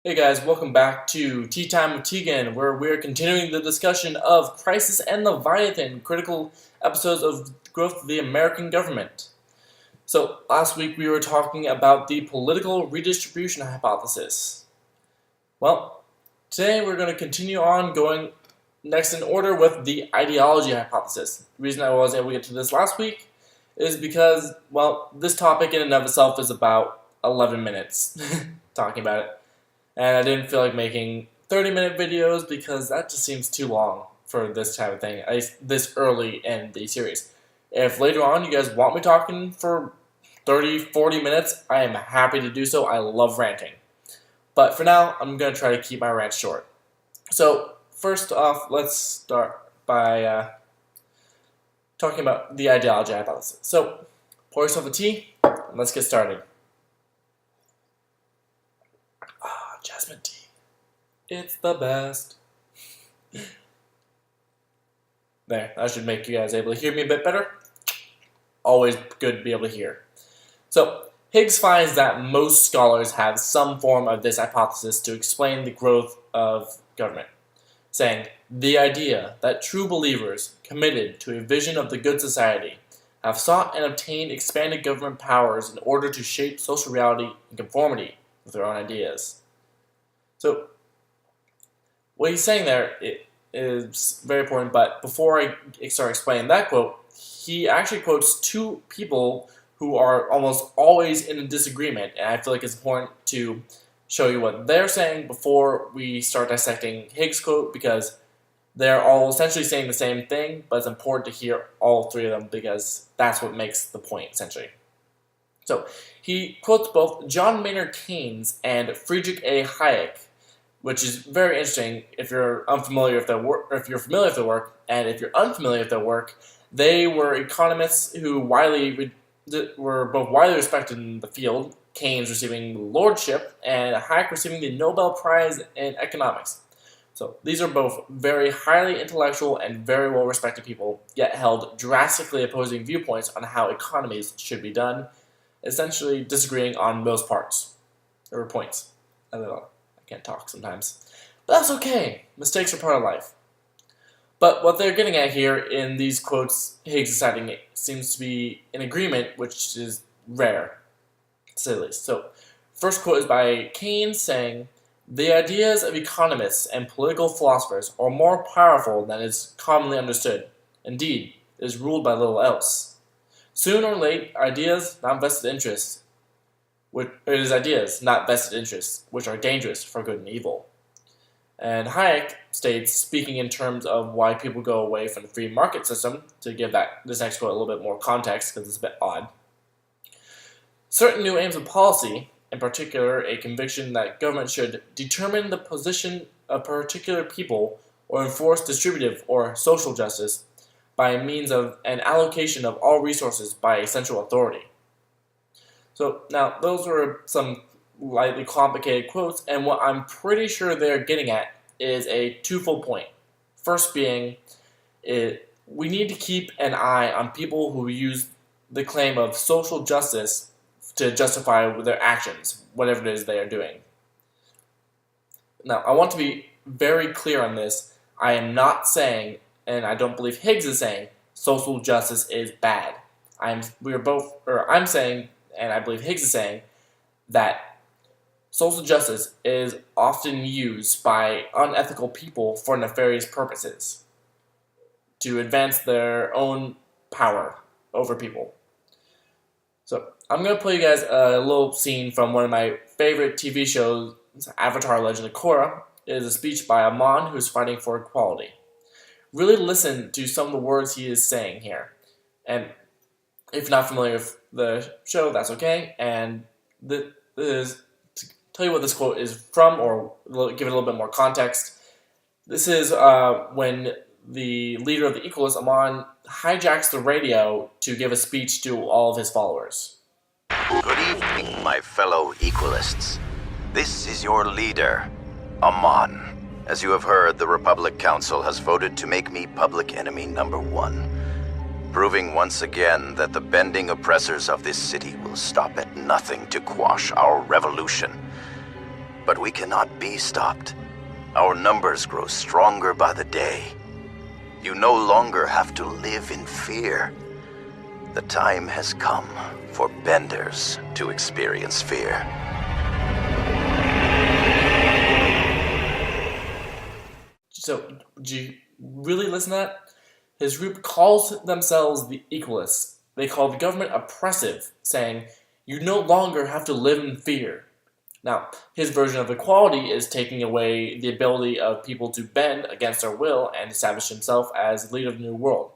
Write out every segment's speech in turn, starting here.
Hey guys, welcome back to Tea Time with Tegan, where we're continuing the discussion of Crisis and Leviathan, critical episodes of growth of the American government. So, last week we were talking about the political redistribution hypothesis. Well, today we're going to continue on going next in order with the ideology hypothesis. The reason I was able to get to this last week is because, well, this topic in and of itself is about 11 minutes talking about it. And I didn't feel like making 30-minute videos because that just seems too long for this type of thing, this early in the series. If later on you guys want me talking for 30, 40 minutes, I am happy to do so. I love ranting. But for now, I'm going to try to keep my rant short. So, first off, let's start by talking about the ideology hypothesis. So, pour yourself a tea, and let's get started. Jasmine tea. It's the best. There, that should make you guys able to hear me a bit better. Always good to be able to hear. So, Higgs finds that most scholars have some form of this hypothesis to explain the growth of government, saying, the idea that true believers committed to a vision of the good society have sought and obtained expanded government powers in order to shape social reality in conformity with their own ideas. So, what he's saying there is very important, but before I start explaining that quote, he actually quotes two people who are almost always in a disagreement, and I feel like it's important to show you what they're saying before we start dissecting Higgs' quote, because they're all essentially saying the same thing, but it's important to hear all three of them because that's what makes the point, essentially. So, he quotes both John Maynard Keynes and Friedrich A. Hayek, which is very interesting if you're unfamiliar with their work, or if you're familiar with their work, and if you're unfamiliar with their work, they were economists who were both widely respected in the field, Keynes receiving the lordship, and Hayek receiving the Nobel Prize in economics. So these are both very highly intellectual and very well respected people, yet held drastically opposing viewpoints on how economies should be done, essentially disagreeing on most parts, or points. I don't know. I can't talk sometimes. But that's okay. Mistakes are part of life. But what they're getting at here in these quotes, Higgs is citing, seems to be in agreement, which is rare, to say the least. So, first quote is by Keynes saying, the ideas of economists and political philosophers are more powerful than is commonly understood. Indeed, it is ruled by little else. Soon or late, ideas, not vested interests, it is ideas, not vested interests, which are dangerous for good and evil. And Hayek states, speaking in terms of why people go away from the free market system, to give this next quote a little bit more context because it's a bit odd. Certain new aims of policy, in particular a conviction that government should determine the position of particular people or enforce distributive or social justice by means of an allocation of all resources by a central authority. So now, those were some lightly complicated quotes, and what I'm pretty sure they're getting at is a twofold point. First being, we need to keep an eye on people who use the claim of social justice to justify their actions, whatever it is they are doing. Now, I want to be very clear on this. I am not saying, and I don't believe Higgs is saying, social justice is bad. I'm saying, and I believe Higgs is saying, that social justice is often used by unethical people for nefarious purposes, to advance their own power over people. So, I'm going to play you guys a little scene from one of my favorite TV shows, Avatar: Legend of Korra. It is a speech by a Mon who's fighting for equality. Really listen to some of the words he is saying here. And if you're not familiar with the show, that's okay. And this is to tell you what this quote is from, or give it a little bit more context. This is when the leader of the Equalists, Amon, hijacks the radio to give a speech to all of his followers. Good evening, my fellow Equalists. This is your leader, Amon. As you have heard, the Republic Council has voted to make me public enemy number 1. Proving once again that the bending oppressors of this city will stop at nothing to quash our revolution. But we cannot be stopped. Our numbers grow stronger by the day. You no longer have to live in fear. The time has come for Benders to experience fear. So, do you really listen to that? His group calls themselves the Equalists. They call the government oppressive, saying, you no longer have to live in fear. Now, his version of equality is taking away the ability of people to bend against their will and establish himself as the leader of the new world.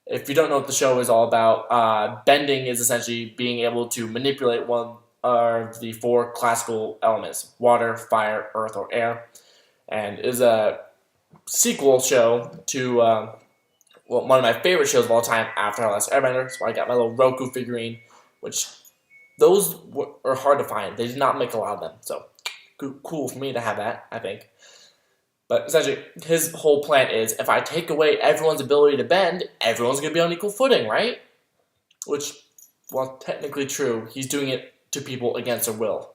If you don't know what the show is all about, bending is essentially being able to manipulate one of the four classical elements: water, fire, earth, or air, and is a sequel show to one of my favorite shows of all time, After Last Airbender. So I got my little Roku figurine, which those are hard to find. They did not make a lot of them, so cool for me to have that, I think. But essentially, his whole plan is, if I take away everyone's ability to bend, everyone's going to be on equal footing, right? Which, while technically true, he's doing it to people against their will.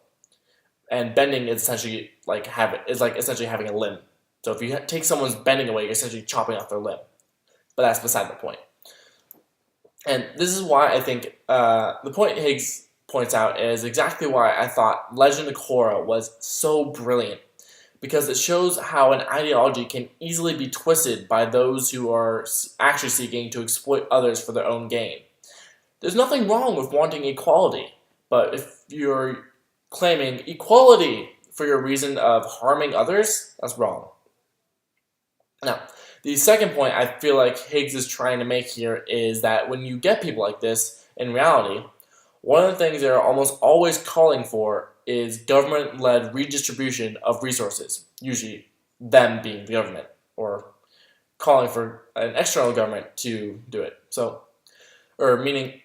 And bending is essentially like essentially having a limb. So if you take someone's bending away, you're essentially chopping off their limb. But that's beside the point. And this is why I think the point Higgs points out is exactly why I thought Legend of Korra was so brilliant. Because it shows how an ideology can easily be twisted by those who are actually seeking to exploit others for their own gain. There's nothing wrong with wanting equality, but if you're claiming equality for your reason of harming others, that's wrong. Now, the second point I feel like Higgs is trying to make here is that when you get people like this, in reality, one of the things they're almost always calling for is government-led redistribution of resources, usually them being the government, or calling for an external government to do it. So, or meaning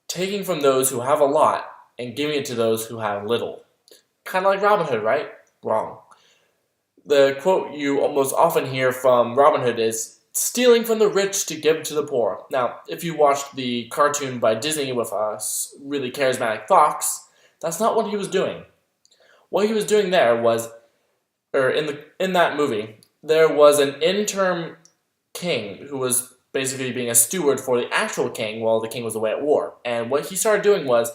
taking from those who have a lot and giving it to those who have little. Kind of like Robin Hood, right? Wrong. The quote you almost often hear from Robin Hood is, stealing from the rich to give to the poor. Now, if you watched the cartoon by Disney with a really charismatic fox, that's not what he was doing. What he was doing there was, or in that movie, there was an interim king who was basically being a steward for the actual king while the king was away at war. And what he started doing was,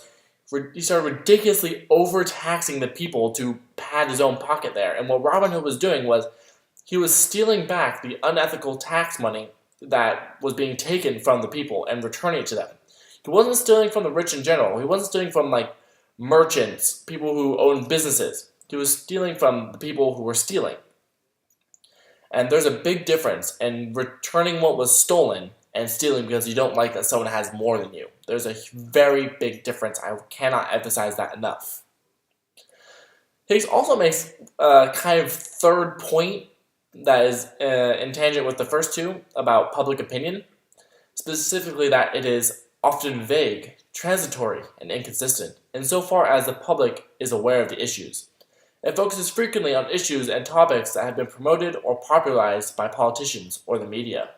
he started ridiculously overtaxing the people to pad his own pocket there. And what Robin Hood was doing was, he was stealing back the unethical tax money that was being taken from the people and returning it to them. He wasn't stealing from the rich in general. He wasn't stealing from, like, merchants, people who own businesses. He was stealing from the people who were stealing. And there's a big difference in returning what was stolen and stealing because you don't like that someone has more than you. There's a very big difference. I cannot emphasize that enough. Higgs also makes a kind of third point that is in tangent with the first two about public opinion, specifically that it is often vague, transitory, and inconsistent, insofar as the public is aware of the issues. It focuses frequently on issues and topics that have been promoted or popularized by politicians or the media,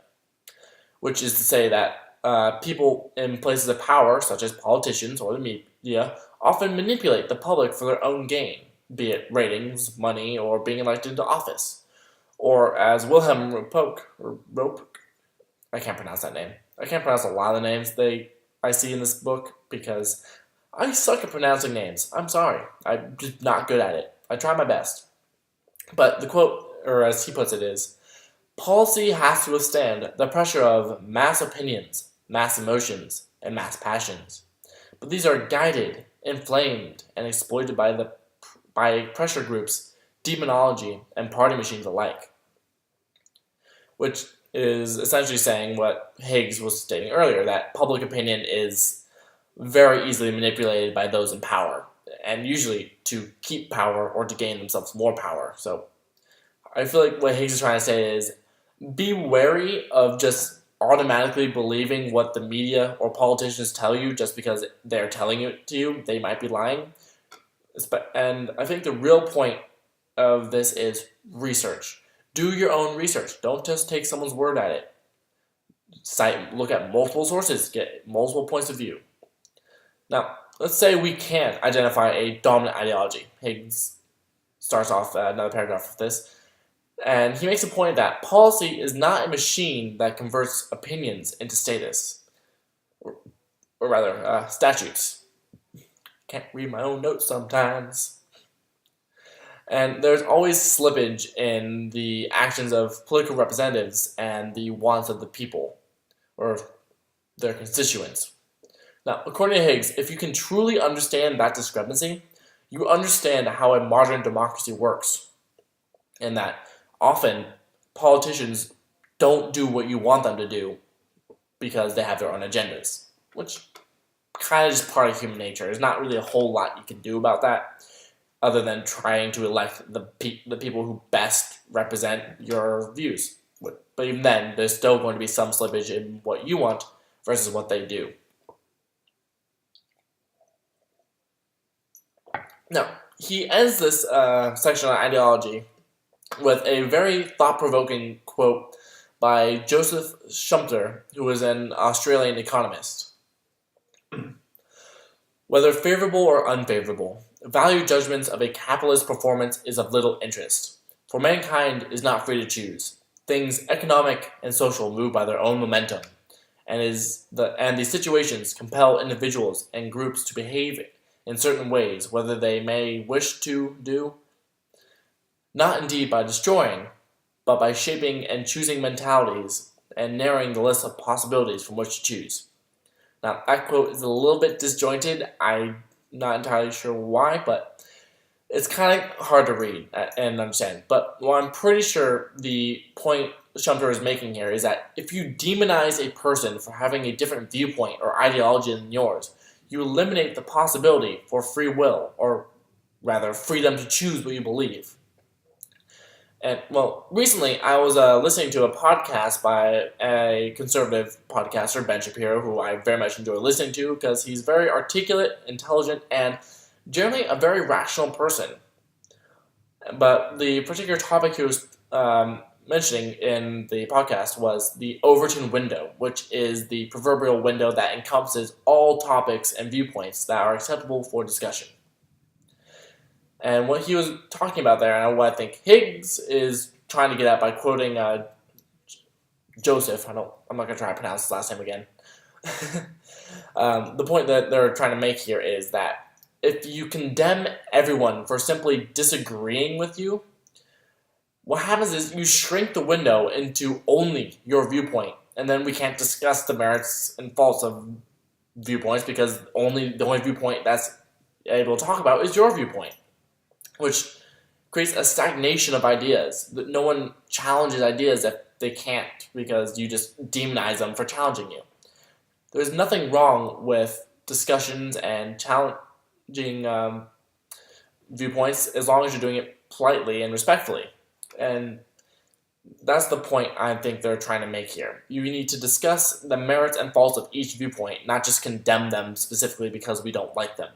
which is to say that people in places of power, such as politicians or the media, often manipulate the public for their own gain, be it ratings, money, or being elected into office. Or as Wilhelm Rope, I can't pronounce that name. I can't pronounce a lot of the names I see in this book because I suck at pronouncing names. I'm sorry. I'm just not good at it. I try my best. But the quote, or as he puts it, is, policy has to withstand the pressure of mass opinions, mass emotions, and mass passions. But these are guided, inflamed, and exploited by pressure groups, demonology, and party machines alike. Which is essentially saying what Higgs was stating earlier, that public opinion is very easily manipulated by those in power, and usually to keep power or to gain themselves more power. So I feel like what Higgs is trying to say is, be wary of just automatically believing what the media or politicians tell you just because they're telling it to you. They might be lying. And I think the real point of this is research. Do your own research. Don't just take someone's word at it. Look at multiple sources, get multiple points of view. Now, let's say we can't identify a dominant ideology. Higgs starts off another paragraph with this. And he makes a point that policy is not a machine that converts opinions into status, or rather, statutes. Can't read my own notes sometimes. And there's always slippage in the actions of political representatives and the wants of the people, or their constituents. Now, according to Higgs, if you can truly understand that discrepancy, you understand how a modern democracy works, and that often politicians don't do what you want them to do because they have their own agendas, which kind of just part of human nature. There's not really a whole lot you can do about that other than trying to elect the people who best represent your views. But even then, there's still going to be some slippage in what you want versus what they do. Now, he ends this section on ideology with a very thought-provoking quote by Joseph Schumpeter, who was an Australian economist. Whether favorable or unfavorable, value judgments of a capitalist performance is of little interest, for mankind is not free to choose. Things economic and social move by their own momentum, and these situations compel individuals and groups to behave in certain ways, whether they may wish to do, not indeed by destroying, but by shaping and choosing mentalities and narrowing the list of possibilities from which to choose. Now, that quote is a little bit disjointed. I'm not entirely sure why, but it's kind of hard to read and understand. But what I'm pretty sure the point Schumpeter is making here is that if you demonize a person for having a different viewpoint or ideology than yours, you eliminate the possibility for free will, or rather, freedom to choose what you believe. And, well, recently I was listening to a podcast by a conservative podcaster, Ben Shapiro, who I very much enjoy listening to because he's very articulate, intelligent, and generally a very rational person. But the particular topic he was mentioning in the podcast was the Overton window, which is the proverbial window that encompasses all topics and viewpoints that are acceptable for discussion. And what he was talking about there, and what I think Higgs is trying to get at by quoting Joseph, I'm not going to try to pronounce his last name again. The point that they're trying to make here is that if you condemn everyone for simply disagreeing with you, what happens is you shrink the window into only your viewpoint, and then we can't discuss the merits and faults of viewpoints because the only viewpoint that's able to talk about is your viewpoint, which creates a stagnation of ideas. No one challenges ideas if they can't because you just demonize them for challenging you. There's nothing wrong with discussions and challenging viewpoints as long as you're doing it politely and respectfully. And that's the point I think they're trying to make here. You need to discuss the merits and faults of each viewpoint, not just condemn them specifically because we don't like them.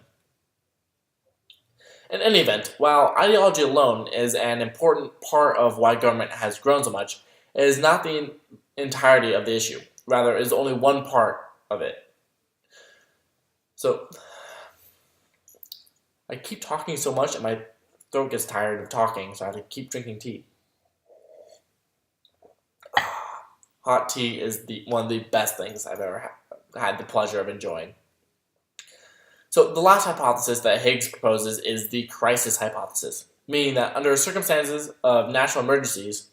In any event, while ideology alone is an important part of why government has grown so much, it is not the entirety of the issue. Rather, it is only one part of it. So, I keep talking so much and my throat gets tired of talking, so I have to keep drinking tea. Hot tea is one of the best things I've ever had the pleasure of enjoying. So the last hypothesis that Higgs proposes is the crisis hypothesis, meaning that under circumstances of national emergencies,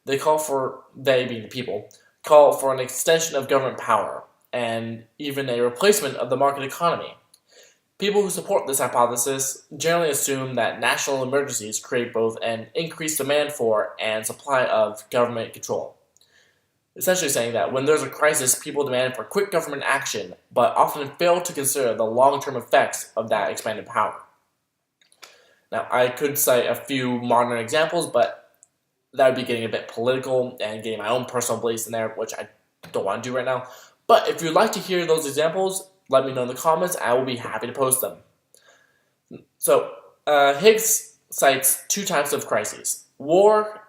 they being the people, call for an extension of government power and even a replacement of the market economy. People who support this hypothesis generally assume that national emergencies create both an increased demand for and supply of government control. Essentially saying that when there's a crisis, people demand for quick government action, but often fail to consider the long-term effects of that expanded power. Now, I could cite a few modern examples, but that would be getting a bit political and getting my own personal beliefs in there, which I don't want to do right now. But if you'd like to hear those examples, let me know in the comments. I will be happy to post them. So, Higgs cites two types of crises: war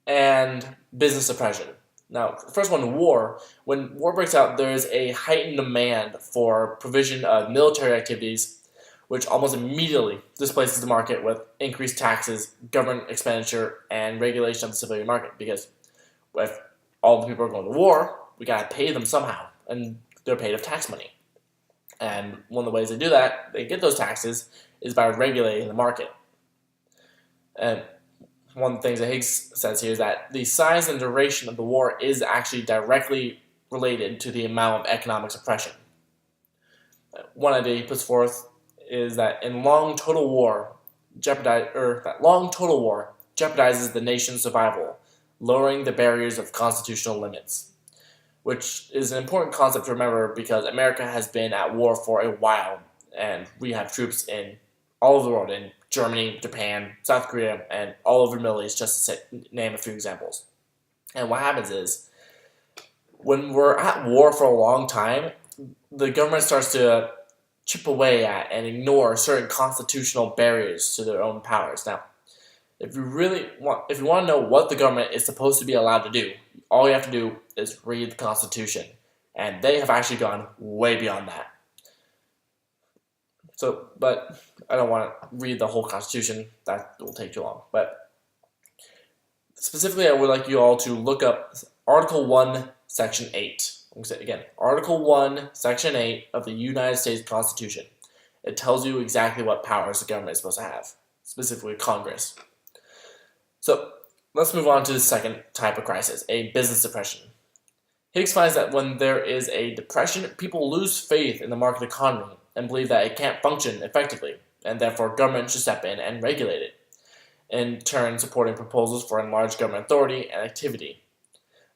and business suppression. Now, first one, war. When war breaks out, there is a heightened demand for provision of military activities which almost immediately displaces the market with increased taxes, government expenditure, and regulation of the civilian market. Because if all the people are going to war, we gotta pay them somehow, and they're paid of tax money. And one of the ways they do that, they get those taxes, is by regulating the market. And one of the things that Higgs says here is that the size and duration of the war is actually directly related to the amount of economic suppression. One idea he puts forth is that long total war jeopardizes the nation's survival, lowering the barriers of constitutional limits, which is an important concept to remember because America has been at war for a while, and we have troops in all over the world, in Germany, Japan, South Korea, and all over the Middle East, just to name a few examples. And what happens is, when we're at war for a long time, the government starts to chip away at and ignore certain constitutional barriers to their own powers. Now, if you want to know what the government is supposed to be allowed to do, all you have to do is read the Constitution, and they have actually gone way beyond that. So, but I don't want to read the whole Constitution, that will take too long. But specifically, I would like you all to look up Article 1, Section 8. I'm going to say it again, Article 1, Section 8 of the United States Constitution. It tells you exactly what powers the government is supposed to have, specifically Congress. So, let's move on to the second type of crisis, a business depression. Higgs finds that when there is a depression, people lose faith in the market economy and believe that it can't function effectively, and therefore government should step in and regulate it, in turn supporting proposals for enlarged government authority and activity,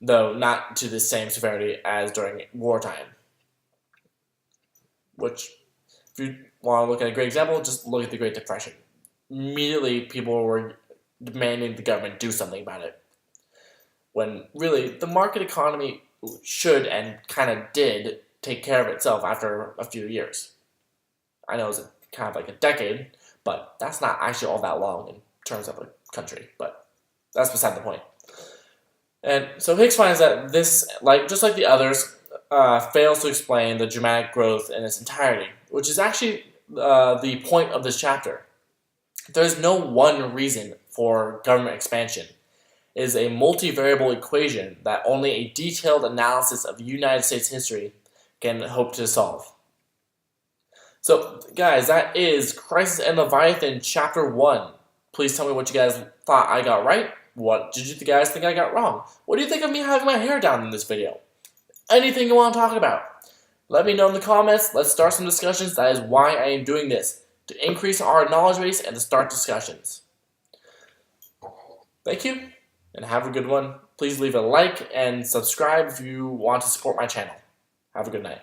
though not to the same severity as during wartime. Which, if you want to look at a great example, just look at the Great Depression. Immediately, people were demanding the government do something about it, when really the market economy should and kind of did take care of itself after a few years. I know it's kind of like a decade, but that's not actually all that long in terms of a country, but that's beside the point. And so Higgs finds that this, just like the others, fails to explain the dramatic growth in its entirety, which is actually the point of this chapter. There's no one reason for government expansion. It is a multivariable equation that only a detailed analysis of United States history can hope to solve. So, guys, that is Crisis and Leviathan Chapter 1. Please tell me what you guys thought I got right. What did you guys think I got wrong? What do you think of me having my hair down in this video? Anything you want to talk about? Let me know in the comments. Let's start some discussions. That is why I am doing this, to increase our knowledge base and to start discussions. Thank you, and have a good one. Please leave a like and subscribe if you want to support my channel. Have a good night.